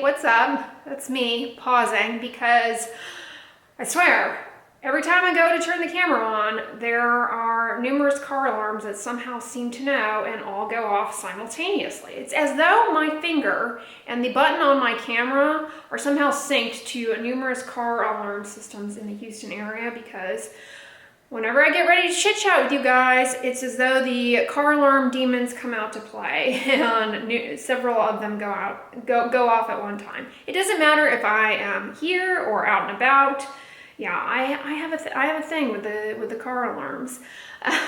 what's up? That's me pausing because I swear, every time I go to turn the camera on, there are numerous car alarms that somehow seem to know and all go off simultaneously. It's as though my finger and the button on my camera are somehow synced to numerous car alarm systems in the Houston area, because whenever I get ready to chit chat with you guys, it's as though the car alarm demons come out to play, and several of them go off at one time. It doesn't matter if I am here or out and about. Yeah, I have a thing with the car alarms. But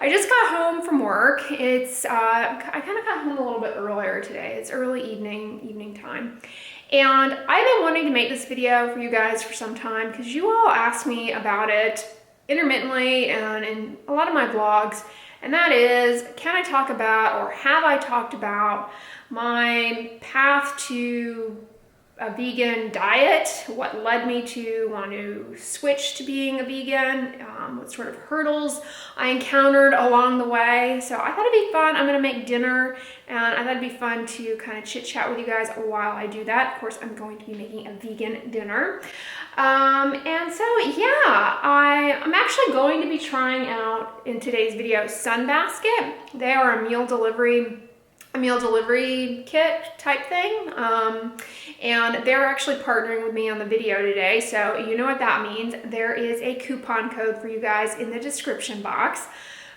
I just got home from work. I kind of got home a little bit earlier today. It's early evening time. And I've been wanting to make this video for you guys for some time because you all ask me about it intermittently and in a lot of my vlogs. And that is, can I talk about, or have I talked about, my path to a vegan diet, what led me to want to switch to being a vegan, what sort of hurdles I encountered along the way. So I thought it'd be fun. I'm gonna make dinner, and I thought it'd be fun to kind of chit chat with you guys while I do that. Of course, I'm going to be making a vegan dinner. And so yeah, I'm actually going to be trying out in today's video Sunbasket. They are a meal delivery kit type thing, and they're actually partnering with me on the video today, so you know what that means. There is a coupon code for you guys in the description box.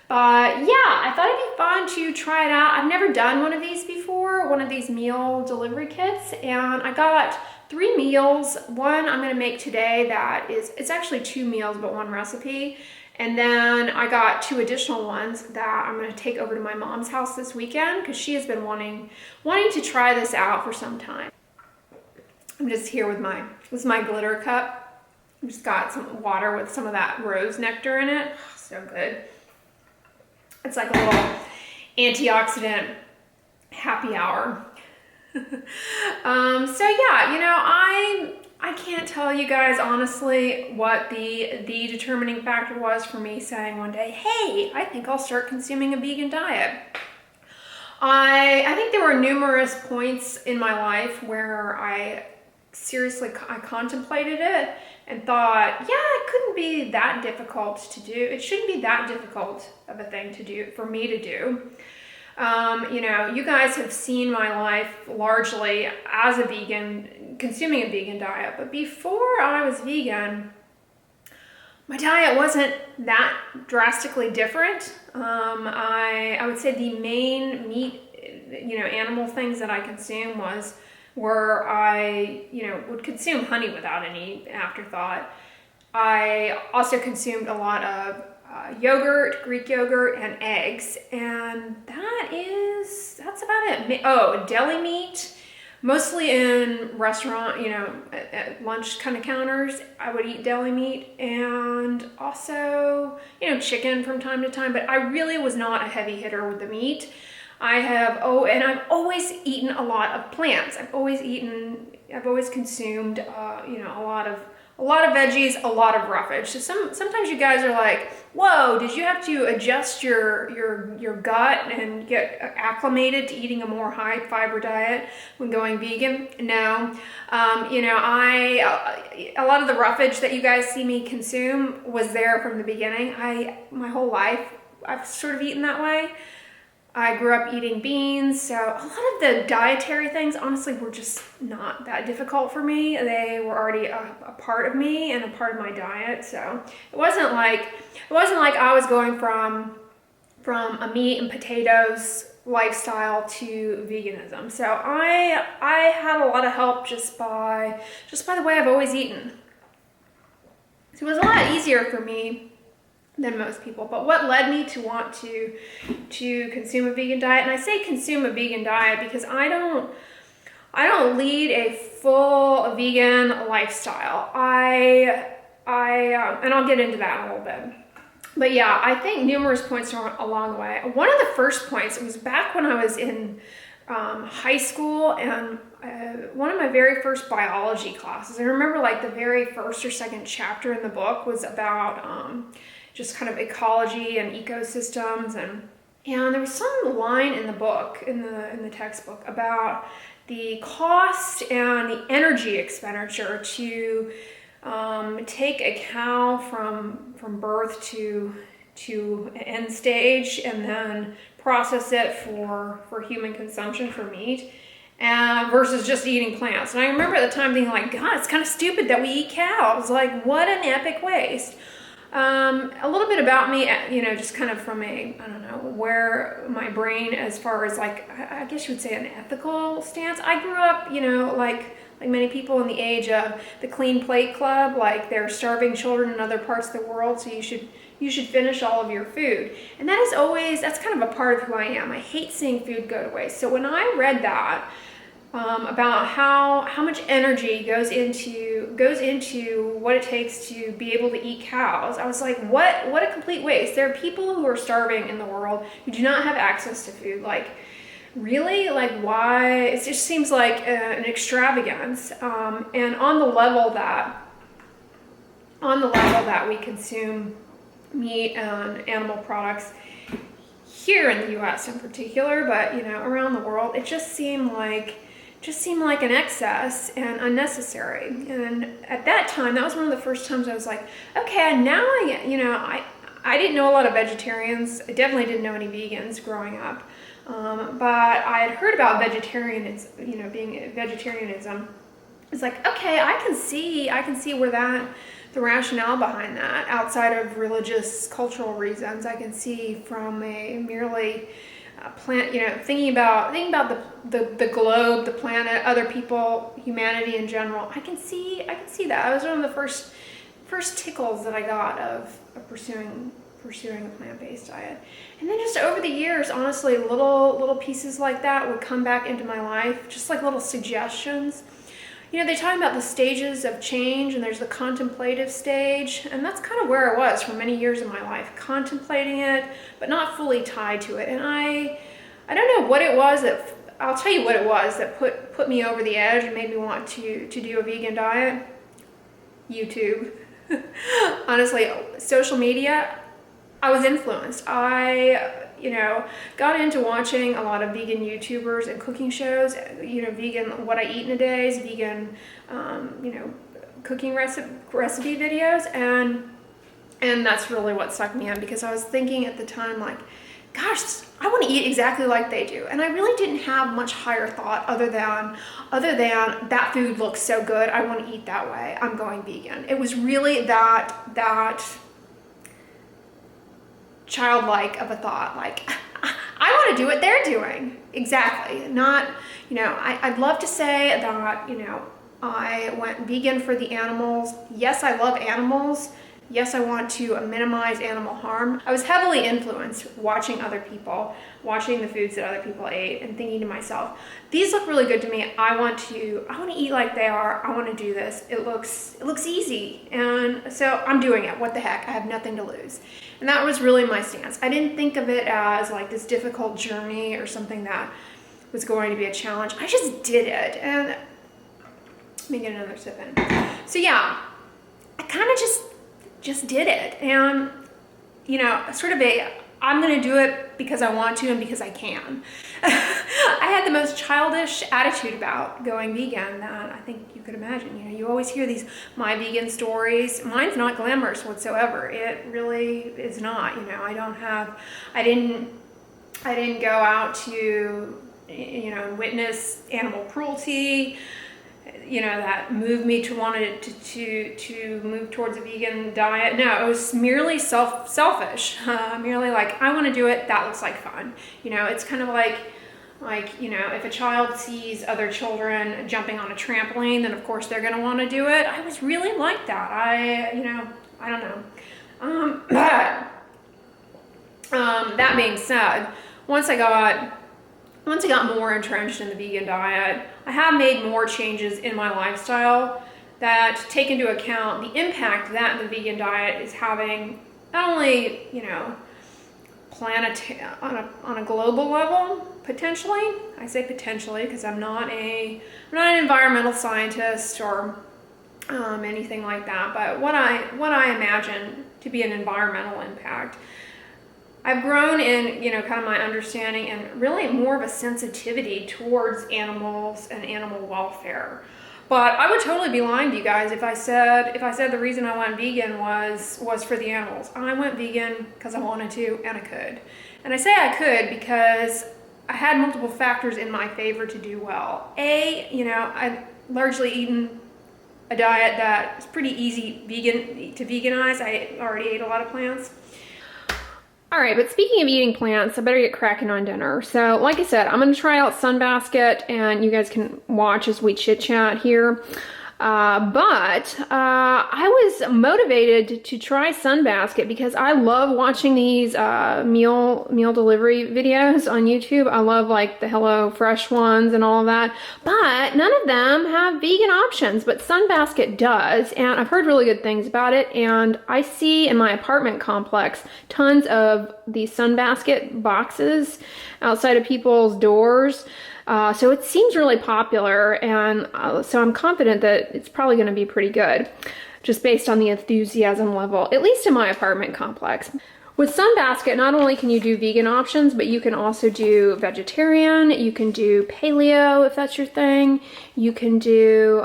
But yeah, I thought it'd be fun to try it out. I've never done one of these before, one of these meal delivery kits, and I got 3 meals. One I'm gonna make today it's actually 2 meals but 1 recipe. And then I got 2 additional ones that I'm gonna take over to my mom's house this weekend because she has been wanting to try this out for some time. I'm just here with my glitter cup. I've just got some water with some of that rose nectar in it. Oh, so good. It's like a little antioxidant happy hour. So yeah, you know, I can't tell you guys honestly what the determining factor was for me saying one day, hey, I think I'll start consuming a vegan diet. I think there were numerous points in my life where I contemplated it and thought, yeah, it couldn't be that difficult to do. It shouldn't be that difficult of a thing to do for me to do. You know, you guys have seen my life largely as a vegan, consuming a vegan diet, but before I was vegan, my diet wasn't that drastically different. I would say the main meat, animal things that I consume were I, would consume honey without any afterthought. I also consumed a lot of yogurt, Greek yogurt, and eggs, and that's about it. Oh, deli meat, mostly in restaurant, at lunch kind of counters, I would eat deli meat, and also, chicken from time to time, but I really was not a heavy hitter with the meat. I've always eaten a lot of plants. I've always consumed, a lot of veggies, a lot of roughage. So sometimes you guys are like, whoa, did you have to adjust your gut and get acclimated to eating a more high fiber diet when going vegan? No. A lot of the roughage that you guys see me consume was there from the beginning. My whole life, I've sort of eaten that way. I grew up eating beans, so a lot of the dietary things, honestly, were just not that difficult for me. They were already a part of me and a part of my diet, so it wasn't like I was going from a meat and potatoes lifestyle to veganism. So I had a lot of help just by the way I've always eaten. So it was a lot easier for me than most people. But what led me to want to consume a vegan diet, and I say consume a vegan diet because I don't lead a full vegan lifestyle. And I'll get into that in a little bit. But yeah, I think numerous points along the way. One of the first points, it was back when I was in high school, and one of my very first biology classes. I remember like the very first or second chapter in the book was about just kind of ecology and ecosystems, and there was some line in the book, in the textbook, about the cost and the energy expenditure to take a cow from birth to end stage and then process it for human consumption for meat, versus just eating plants. And I remember at the time thinking like, God, it's kind of stupid that we eat cows. Like, what an epic waste. A little bit about me, just kind of from I don't know, where my brain, as far as like, I guess you would say an ethical stance. I grew up, like many people in the age of the Clean Plate Club, like they're starving children in other parts of the world, so you should finish all of your food. And that's kind of a part of who I am. I hate seeing food go to waste. So when I read that, about how much energy goes into what it takes to be able to eat cows, I was like, what a complete waste. There are people who are starving in the world who do not have access to food. Like, really? Like, why? It just seems like an extravagance. And on the level that we consume meat and animal products here in the US in particular, but around the world, it just seemed like an excess and unnecessary. And at that time, that was one of the first times I was like, okay, now I didn't know a lot of vegetarians. I definitely didn't know any vegans growing up. But I had heard about vegetarianism, being vegetarianism. It's like, okay, I can see where the rationale behind that, outside of religious, cultural reasons. I can see from a merely plant, thinking about the globe, the planet, other people, humanity in general. I can see that. That was one of the first tickles that I got of pursuing a plant-based diet. And then just over the years, honestly, little pieces like that would come back into my life, just like little suggestions. They talk about the stages of change, and there's the contemplative stage, and that's kind of where I was for many years of my life, contemplating it, but not fully tied to it. And I don't know what it was I'll tell you what it was that put me over the edge and made me want to do a vegan diet. YouTube. Honestly, social media, I was influenced. I got into watching a lot of vegan YouTubers and cooking shows, vegan, what I eat in a day, is vegan, cooking recipe videos. And that's really what sucked me in, because I was thinking at the time, like, gosh, I want to eat exactly like they do. And I really didn't have much higher thought other than that food looks so good, I want to eat that way, I'm going vegan. It was really that childlike of a thought, like, I want to do what they're doing. Exactly. Not, I'd love to say that, I went vegan for the animals. Yes, I love animals. Yes, I want to minimize animal harm. I was heavily influenced watching other people, watching the foods that other people ate, and thinking to myself, these look really good to me. I want to eat like they are. I want to do this. It looks easy. And so I'm doing it. What the heck? I have nothing to lose. And that was really my stance. I didn't think of it as like this difficult journey or something that was going to be a challenge. I just did it. And let me get another sip in. So yeah, I kind of just did it. And, I'm going to do it because I want to and because I can. I had the most childish attitude about going vegan that I think you could imagine. You always hear these my vegan stories. Mine's not glamorous whatsoever. It really is not. I didn't go out to, witness animal cruelty, that moved me to want to move towards a vegan diet. No, it was merely selfish. Merely like, I want to do it. That looks like fun. It's kind of like, if a child sees other children jumping on a trampoline, then of course they're going to want to do it. I was really like that. I don't know. That being said, once I got more entrenched in the vegan diet, I have made more changes in my lifestyle that take into account the impact that the vegan diet is having, not only, on a global level, potentially. I say potentially because I'm not an environmental scientist or anything like that, but what I imagine to be an environmental impact I've grown in, you know, kind of my understanding and really more of a sensitivity towards animals and animal welfare. But I would totally be lying to you guys if I said the reason I went vegan was for the animals. I went vegan because I wanted to and I could. And I say I could because I had multiple factors in my favor to do well. You know, I've largely eaten a diet that is pretty easy to veganize. I already ate a lot of plants. All right, but speaking of eating plants, I better get cracking on dinner. So like I said, I'm gonna try out Sunbasket and you guys can watch as we chit chat here. But I was motivated to try Sunbasket because I love watching these meal delivery videos on YouTube. I love like the Hello Fresh ones and all of that, but none of them have vegan options, but Sunbasket does, and I've heard really good things about it. And I see in my apartment complex tons of these Sunbasket boxes outside of people's doors. So it seems really popular, and so I'm confident that it's probably going to be pretty good, just based on the enthusiasm level, at least in my apartment complex. With Sunbasket, not only can you do vegan options, but you can also do vegetarian, you can do paleo if that's your thing, you can do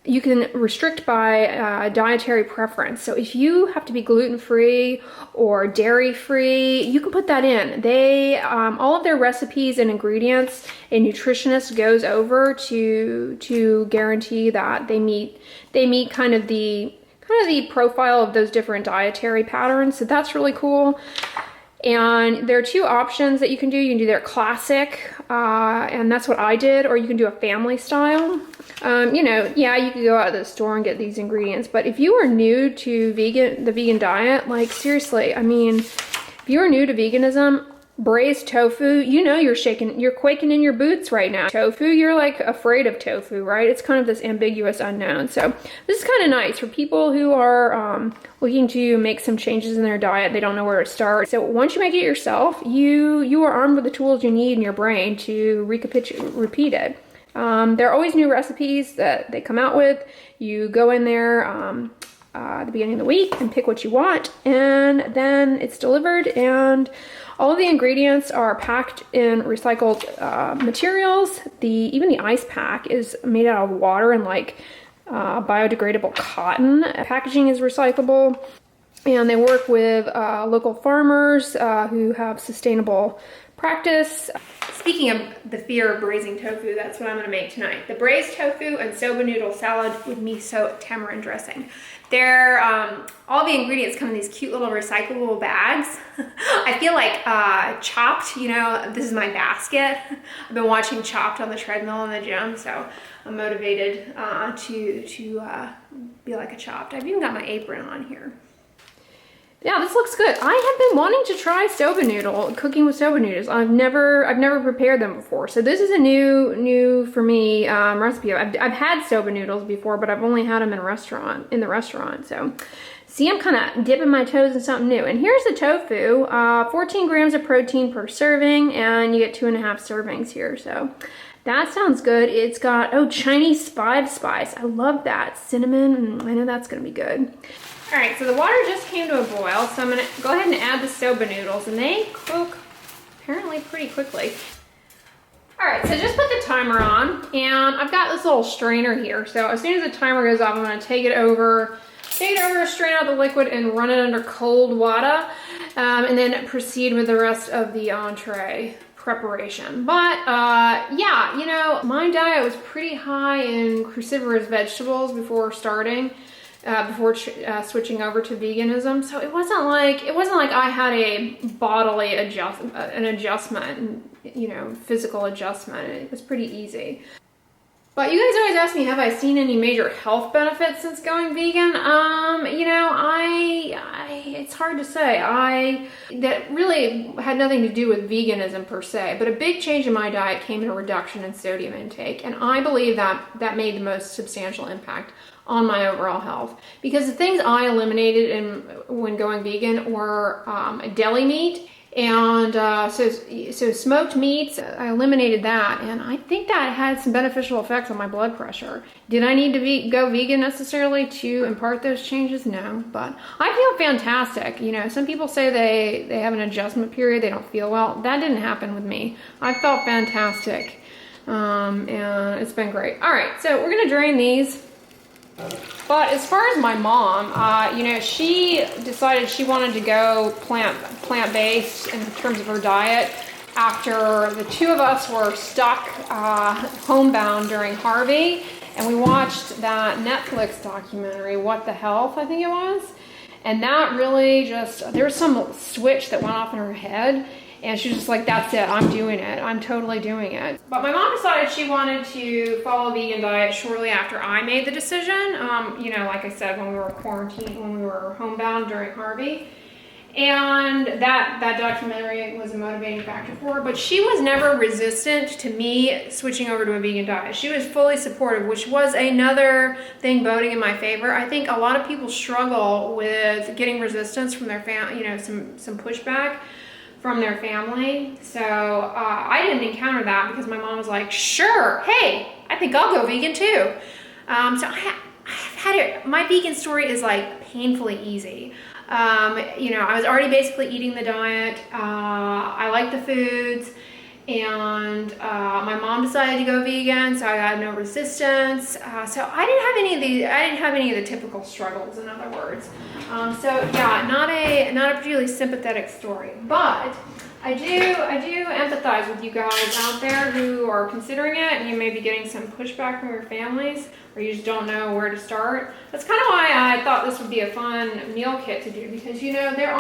you can restrict by dietary preference. So if you have to be gluten-free or dairy-free, you can put that in. They all of their recipes and ingredients, a nutritionist goes over to guarantee that they meet kind of the profile of those different dietary patterns. So that's really cool. And there are two options that you can do. You can do their classic, and that's what I did, or you can do a family style. You know, yeah, you could go out to the store and get these ingredients, but if you are new to the vegan diet, like seriously, I mean, if you are new to veganism, braised tofu, you know you're quaking in your boots right now. Tofu, you're like afraid of tofu, right? It's kind of this ambiguous unknown. So this is kind of nice for people who are looking to make some changes in their diet. They don't know where to start. So once you make it yourself, you are armed with the tools you need in your brain to repeat it. There are always new recipes that they come out with. You go in there at the beginning of the week and pick what you want, and then it's delivered, and all of the ingredients are packed in recycled materials. Even the ice pack is made out of water and like biodegradable cotton. Packaging is recyclable, and they work with local farmers who have sustainable practice. Speaking of the fear of braising tofu, that's what I'm gonna make tonight. The braised tofu and soba noodle salad with miso tamarind dressing. They're, all the ingredients come in these cute little recyclable bags. I feel like Chopped, you know, this is my basket. I've been watching Chopped on the treadmill in the gym, so I'm motivated to be like a Chopped. I've even got my apron on here. Yeah, this looks good. I have been wanting to try cooking with soba noodles. I've never prepared them before. So this is a new for me recipe. I've had soba noodles before, but I've only had them in the restaurant. So see, I'm kind of dipping my toes in something new. And here's the tofu, 14 grams of protein per serving, and you get 2.5 servings here. So that sounds good. It's got, Chinese 5 spice. I love that. Cinnamon, I know that's gonna be good. All right, so the water just came to a boil, so I'm gonna go ahead and add the soba noodles, and they cook apparently pretty quickly. All right, so just put the timer on, and I've got this little strainer here. So as soon as the timer goes off, I'm gonna take it over, strain out the liquid, and run it under cold water, and then proceed with the rest of the entree preparation. But yeah, you know, my diet was pretty high in cruciferous vegetables before starting. Switching over to veganism, so it wasn't like I had a bodily adjustment, you know, physical adjustment. It was pretty easy. But you guys always ask me, have I seen any major health benefits since going vegan? You know, it's hard to say. That really had nothing to do with veganism per se, but a big change in my diet came in a reduction in sodium intake, and I believe that made the most substantial impact on my overall health, because the things I eliminated when going vegan were deli meat And so smoked meats, I eliminated that, and I think that had some beneficial effects on my blood pressure. Did I need to go vegan necessarily to impart those changes? No, but I feel fantastic. You know, some people say they have an adjustment period, they don't feel well. That didn't happen with me. I felt fantastic, and it's been great. All right, so we're gonna drain these. But as far as my mom, you know, she decided she wanted to go plant-based in terms of her diet after the two of us were stuck homebound during Harvey, and we watched that Netflix documentary, What the Health, I think it was, and that really just, there was some switch that went off in her head. And she was just like, that's it, I'm doing it. I'm totally doing it. But my mom decided she wanted to follow a vegan diet shortly after I made the decision. You know, like I said, when we were quarantined, when we were homebound during Harvey. And that documentary was a motivating factor for her. But she was never resistant to me switching over to a vegan diet. She was fully supportive, which was another thing voting in my favor. I think a lot of people struggle with getting resistance from their family, you know, some pushback from their family. So I didn't encounter that because my mom was like, sure, hey, I think I'll go vegan too. So I've had it, my vegan story is like painfully easy. You know, I was already basically eating the diet. I like the foods, and my mom decided to go vegan, so I had no resistance. So I didn't have any of the typical struggles, in other words. So yeah, not a particularly sympathetic story, but I do empathize with you guys out there who are considering it, and you may be getting some pushback from your families, or you just don't know where to start. That's kind of why I thought this would be a fun meal kit to do, because you know there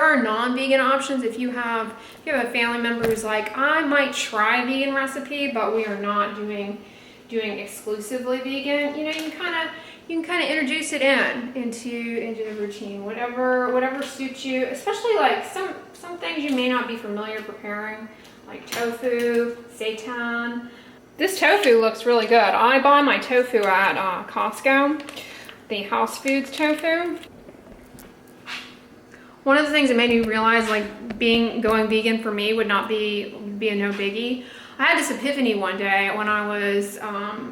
are non-vegan options. If you have a family member who's like, I might try a vegan recipe, but we are not doing exclusively vegan, you know, you can kind of introduce it into the routine, whatever suits you, especially like some things you may not be familiar preparing, like tofu, seitan. This tofu looks really good. I buy my tofu at Costco, the House Foods tofu. One of the things that made me realize like going vegan for me would be a no biggie. I had this epiphany one day when I was,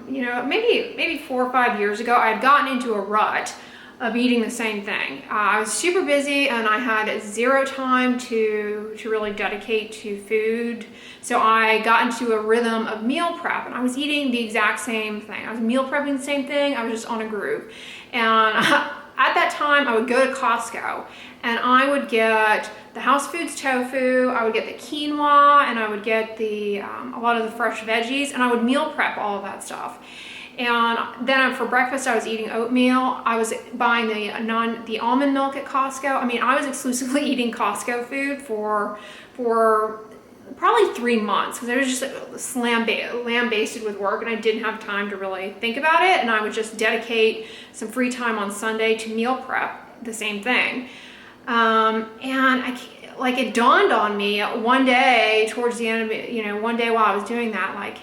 you know, maybe 4 or 5 years ago. I had gotten into a rut of eating the same thing. I was super busy and I had zero time to really dedicate to food. So I got into a rhythm of meal prep, and I was eating the exact same thing. I was meal prepping the same thing. I was just on a groove. And at that time, I would go to Costco and I would get the House Foods tofu, I would get the quinoa, and I would get a lot of the fresh veggies, and I would meal prep all of that stuff. And then for breakfast, I was eating oatmeal. I was buying the almond milk at Costco. I mean, I was exclusively eating Costco food for probably 3 months, because I was just lambasted with work, and I didn't have time to really think about it. And I would just dedicate some free time on Sunday to meal prep the same thing. And it dawned on me one day towards the end of it, you know, one day while I was doing that, like,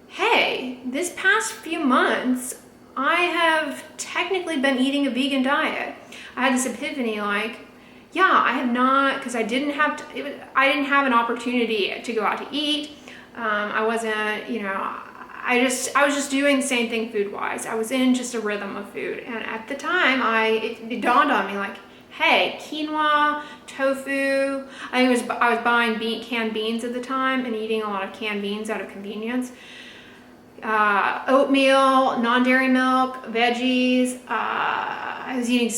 hey, this past few months, I have technically been eating a vegan diet. I had this epiphany, like, yeah, I have not, because I didn't have an opportunity to go out to eat. I wasn't, you know, I was just doing the same thing food-wise. I was in just a rhythm of food. And at the time, it dawned on me, like, hey, quinoa, tofu. I was buying canned beans at the time and eating a lot of canned beans out of convenience. Oatmeal, non-dairy milk, veggies. I was eating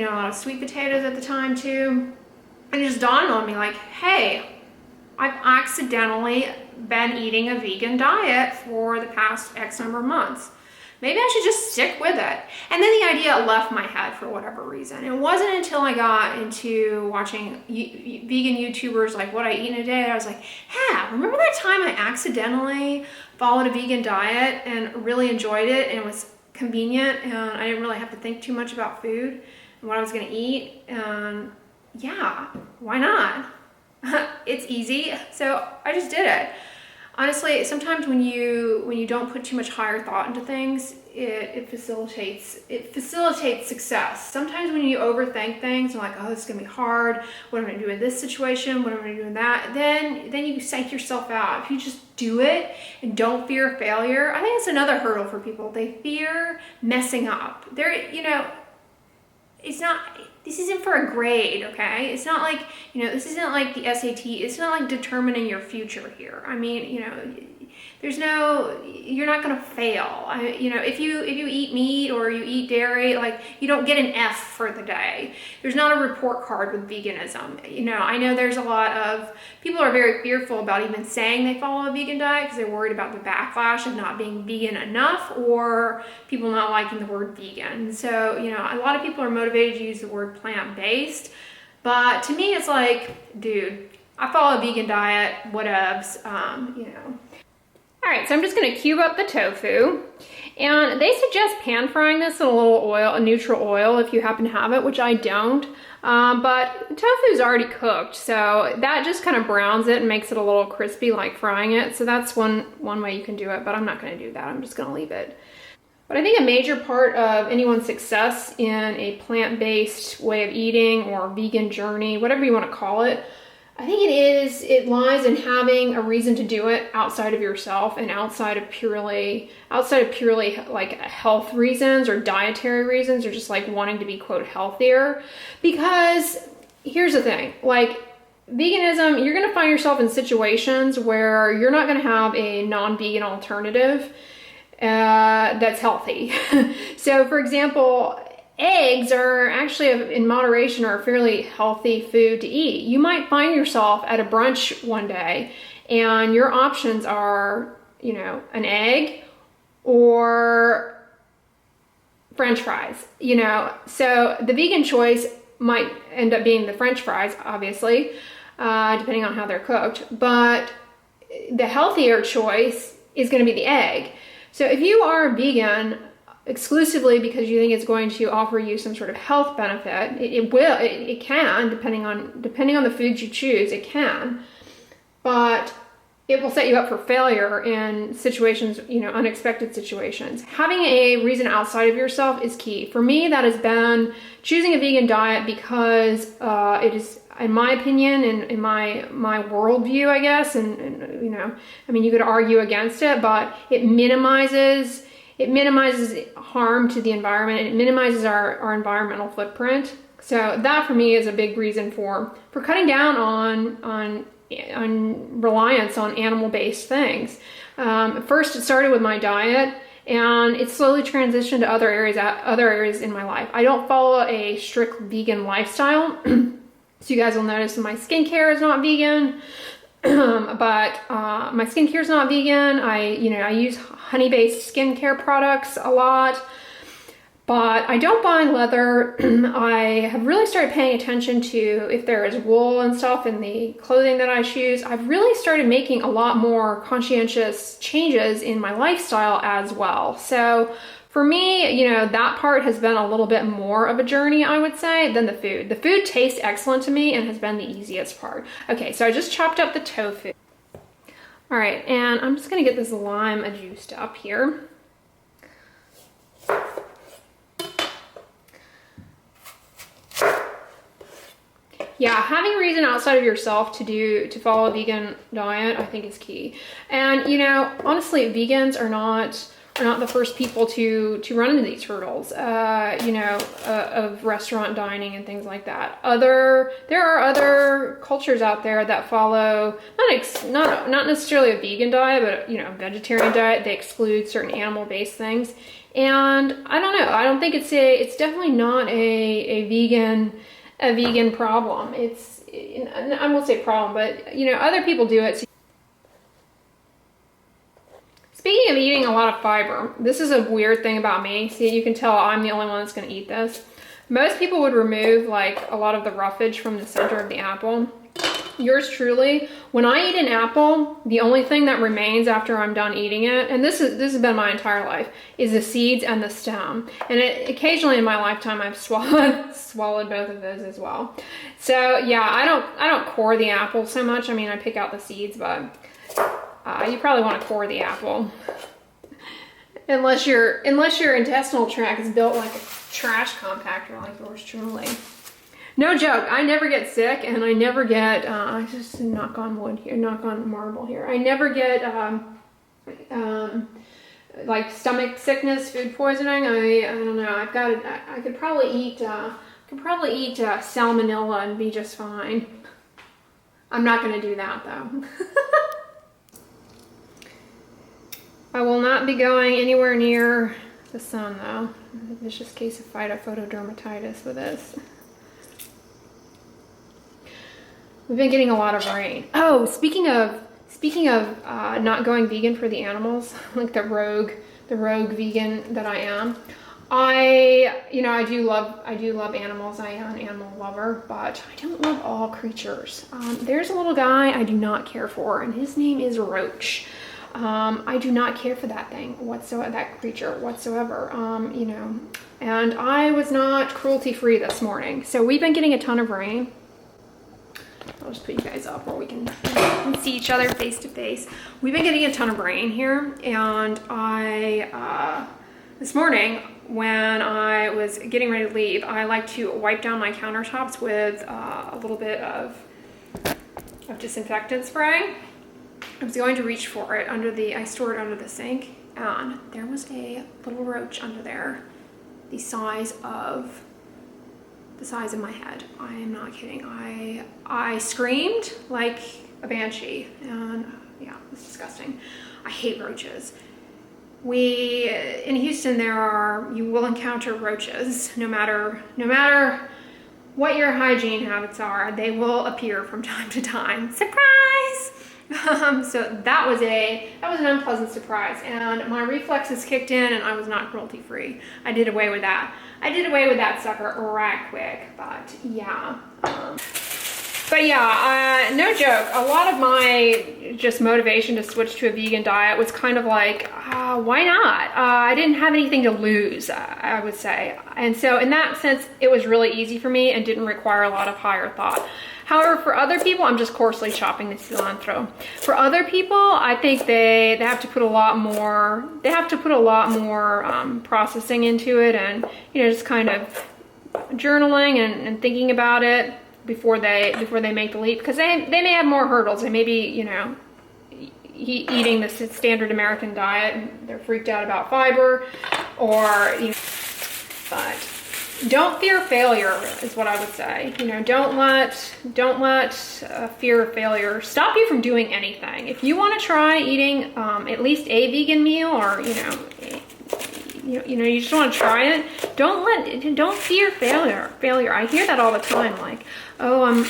a lot of sweet potatoes at the time too. And it just dawned on me, like, hey, I've accidentally been eating a vegan diet for the past X number of months. Maybe I should just stick with it. And then the idea left my head for whatever reason. It wasn't until I got into watching vegan YouTubers like What I Eat in a Day, I was like, yeah, remember that time I accidentally followed a vegan diet and really enjoyed it, and it was convenient, and I didn't really have to think too much about food and what I was gonna eat. And yeah, why not? It's easy, so I just did it. honestly, sometimes when you don't put too much higher thought into things, it facilitates success. Sometimes when you overthink things, you're like, oh, this is gonna be hard. What am I gonna do in this situation? What am I gonna do in that? Then you psych yourself out. If you just do it and don't fear failure, I think that's another hurdle for people. They fear messing up. It's not. This isn't for a grade, okay? It's not like, this isn't like the SAT. It's not like determining your future here. I mean, you're not gonna fail. If you eat meat or you eat dairy, like, you don't get an F for the day. There's not a report card with veganism. I know there's a lot of people are very fearful about even saying they follow a vegan diet because they're worried about the backlash of not being vegan enough or people not liking the word vegan. So, a lot of people are motivated to use the word plant-based, but to me it's like, dude, I follow a vegan diet, whatevs, All right, so I'm just gonna cube up the tofu, and they suggest pan frying this in a little oil, a neutral oil, if you happen to have it, which I don't. But tofu is already cooked, so that just kind of browns it and makes it a little crispy like frying it. So that's one way you can do it, but I'm not gonna do that. I'm just gonna leave it. But I think a major part of anyone's success in a plant-based way of eating or vegan journey, whatever you want to call it, I think it lies in having a reason to do it outside of yourself and outside of purely like health reasons or dietary reasons or just like wanting to be, quote, healthier. Because here's the thing, like veganism, you're going to find yourself in situations where you're not going to have a non-vegan alternative that's healthy. So for example, eggs are actually, in moderation, are a fairly healthy food to eat. You might find yourself at a brunch one day and your options are, an egg or French fries, So the vegan choice might end up being the French fries, obviously, depending on how they're cooked. But the healthier choice is going to be the egg. So if you are vegan exclusively because you think it's going to offer you some sort of health benefit, it can, depending on the foods you choose, it can, but it will set you up for failure in situations, unexpected situations. Having a reason outside of yourself is key. For me, that has been choosing a vegan diet because it is, in my opinion, and in my worldview, I guess, and you could argue against it, but it minimizes harm to the environment, and it minimizes our environmental footprint. So that for me is a big reason for cutting down on reliance on animal-based things. First, it started with my diet, and it slowly transitioned to other areas in my life. I don't follow a strict vegan lifestyle, so you guys will notice my skincare is not vegan. But my skincare is not vegan. I use honey-based skincare products a lot, but I don't buy leather. I have really started paying attention to if there is wool and stuff in the clothing that I choose. I've really started making a lot more conscientious changes in my lifestyle as well. So for me, that part has been a little bit more of a journey, I would say, than the food. The food tastes excellent to me and has been the easiest part. Okay, so I just chopped up the tofu. All right, and I'm just gonna get this lime juiced up here. Yeah, having a reason outside of yourself to follow a vegan diet, I think is key. And honestly, vegans are not the first people to run into these hurdles, of restaurant dining and things like that. There are other cultures out there that follow not necessarily a vegan diet, but a vegetarian diet. They exclude certain animal-based things, and I don't know. I don't think it's definitely not a vegan problem. I won't say problem, but other people do it. Speaking of eating a lot of fiber, this is a weird thing about me. See, you can tell I'm the only one that's going to eat this. Most people would remove like a lot of the roughage from the center of the apple. Yours truly, when I eat an apple, the only thing that remains after I'm done eating it, and this has been my entire life, is the seeds and the stem. And occasionally in my lifetime, I've swallowed both of those as well. So yeah, I don't core the apple so much. I mean, I pick out the seeds, but you probably want to core the apple. Unless your intestinal tract is built like a trash compactor like yours truly. No joke, I never get sick and I never get, I just knock on wood here, knock on marble here. I never get like stomach sickness, food poisoning. I don't know, I could probably eat salmonella and be just fine. I'm not gonna do that though. I will not be going anywhere near the sun though. Vicious case of photodermatitis with this. We've been getting a lot of rain. Oh, speaking of not going vegan for the animals, like the rogue vegan that I am. I do love animals. I am an animal lover, but I don't love all creatures. There's a little guy I do not care for, and his name is Roach. I do not care for that thing whatsoever, that creature whatsoever. And I was not cruelty-free this morning. So we've been getting a ton of rain. I'll just put you guys up where we can see each other face to face. We've been getting a ton of rain here, and this morning when I was getting ready to leave, I like to wipe down my countertops with a little bit of disinfectant spray. I was going to reach for it I stored it under the sink, and there was a little roach under there, the size of my head. I am not kidding. I screamed like a banshee, and yeah, it's disgusting. I hate roaches. In Houston, you will encounter roaches no matter what your hygiene habits are. They will appear from time to time. Surprise! So that was an unpleasant surprise, and my reflexes kicked in, and I was not cruelty free. I did away with that. I did away with that sucker right quick, but yeah. No joke. A lot of my just motivation to switch to a vegan diet was kind of like, why not? I didn't have anything to lose, I would say. And so in that sense, it was really easy for me and didn't require a lot of higher thought. However, for other people, I'm just coarsely chopping the cilantro. For other people, I think they have to put a lot more, processing into it, and, just kind of journaling and thinking about it before they make the leap, because they may have more hurdles. They may be, eating the standard American diet, and they're freaked out about fiber, or, but don't fear failure is what I would say. Don't let fear of failure stop you from doing anything. If you want to try eating at least a vegan meal, or you just want to try it, don't fear failure. I hear that all the time, like, oh, I'm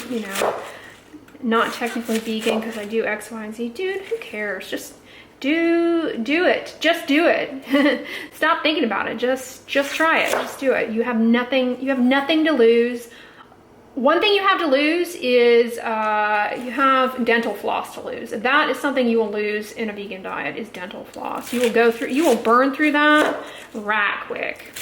not technically vegan because I do X, Y, and Z. Dude, who cares? Just do it. Just do it. Stop thinking about it. Just try it. Just do it. You have nothing to lose. One thing you have to lose is you have dental floss to lose. That is something you will lose in a vegan diet, is dental floss. You will burn through that right quick.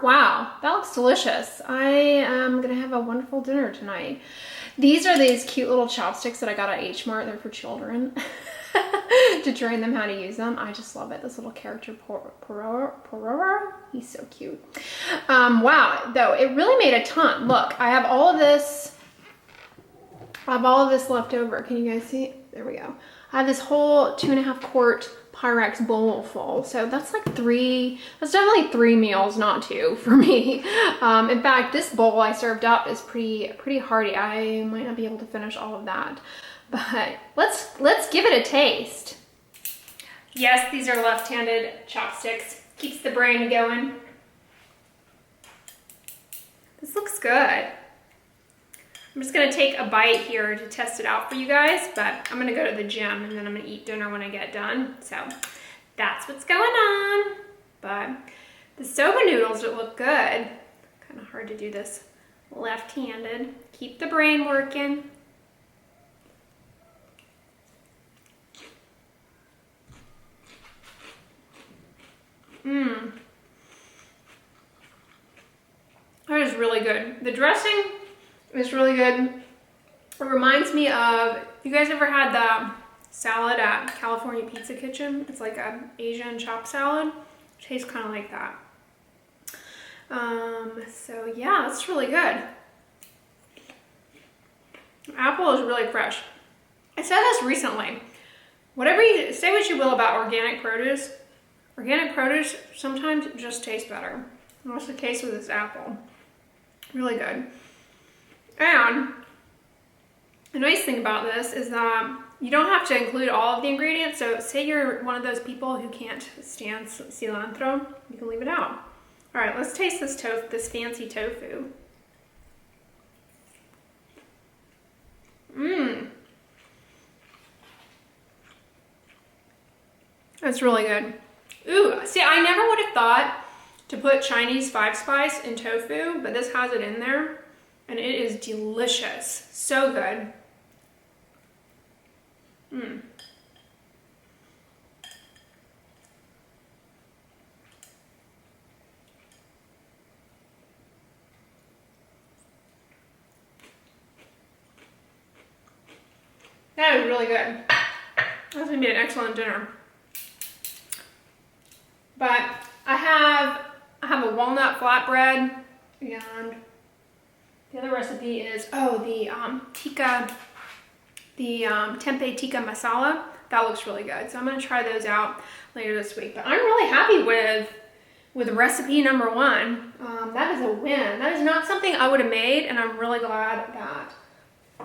Wow, that looks delicious. I am gonna have a wonderful dinner tonight. These are these cute little chopsticks that I got at H Mart. They're for children to train them how to use them. I just love it. This little character, Porora, he's so cute. Wow, though, it really made a ton. Look, I have all of this left over. Can you guys see? There we go. I have this whole 2.5 quart Pyrex bowl full. So that's definitely 3 meals, not 2 for me. In fact, this bowl I served up is pretty hearty. I might not be able to finish all of that, but let's give it a taste. Yes, these are left-handed chopsticks. Keeps the brain going. This looks good. I'm just gonna take a bite here to test it out for you guys, but I'm gonna go to the gym and then I'm gonna eat dinner when I get done. So that's what's going on. But The soba noodles look good. Kind of hard to do this left-handed. Keep the brain working. Mmm. That is really good. The dressing is really good. It reminds me of, you guys ever had the salad at California Pizza Kitchen? It's like an Asian chopped salad. It tastes kind of like that. So yeah, it's really good. Apple is really fresh. I said this recently. Whatever you say, what you will about organic produce sometimes just tastes better. And that's the case with this apple. Really good. And the nice thing about this is that you don't have to include all of the ingredients. So say you're one of those people who can't stand cilantro, you can leave it out. All right, let's taste this fancy tofu. Mmm. That's really good. Ooh, see, I never would have thought to put Chinese 5-spice in tofu, but this has it in there, and it is delicious. So good. Mmm. That is really good. That's gonna be an excellent dinner. But I have a walnut flatbread, and the other recipe is the tempeh tikka masala. That looks really good. So I'm gonna try those out later this week. But I'm really happy with recipe number 1. That is a win. That is not something I would have made, and I'm really glad that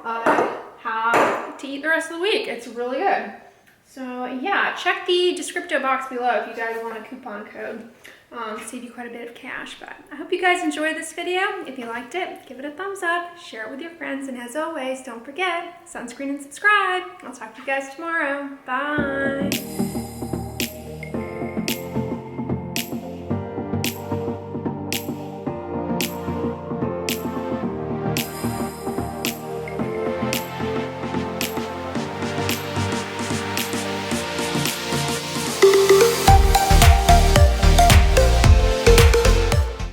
I have to eat the rest of the week. It's really good. So yeah, check the description box below if you guys want a coupon code. Save you quite a bit of cash. But I hope you guys enjoyed this video. If you liked it, give it a thumbs up, share it with your friends, and as always, don't forget, sunscreen and subscribe. I'll talk to you guys tomorrow. Bye.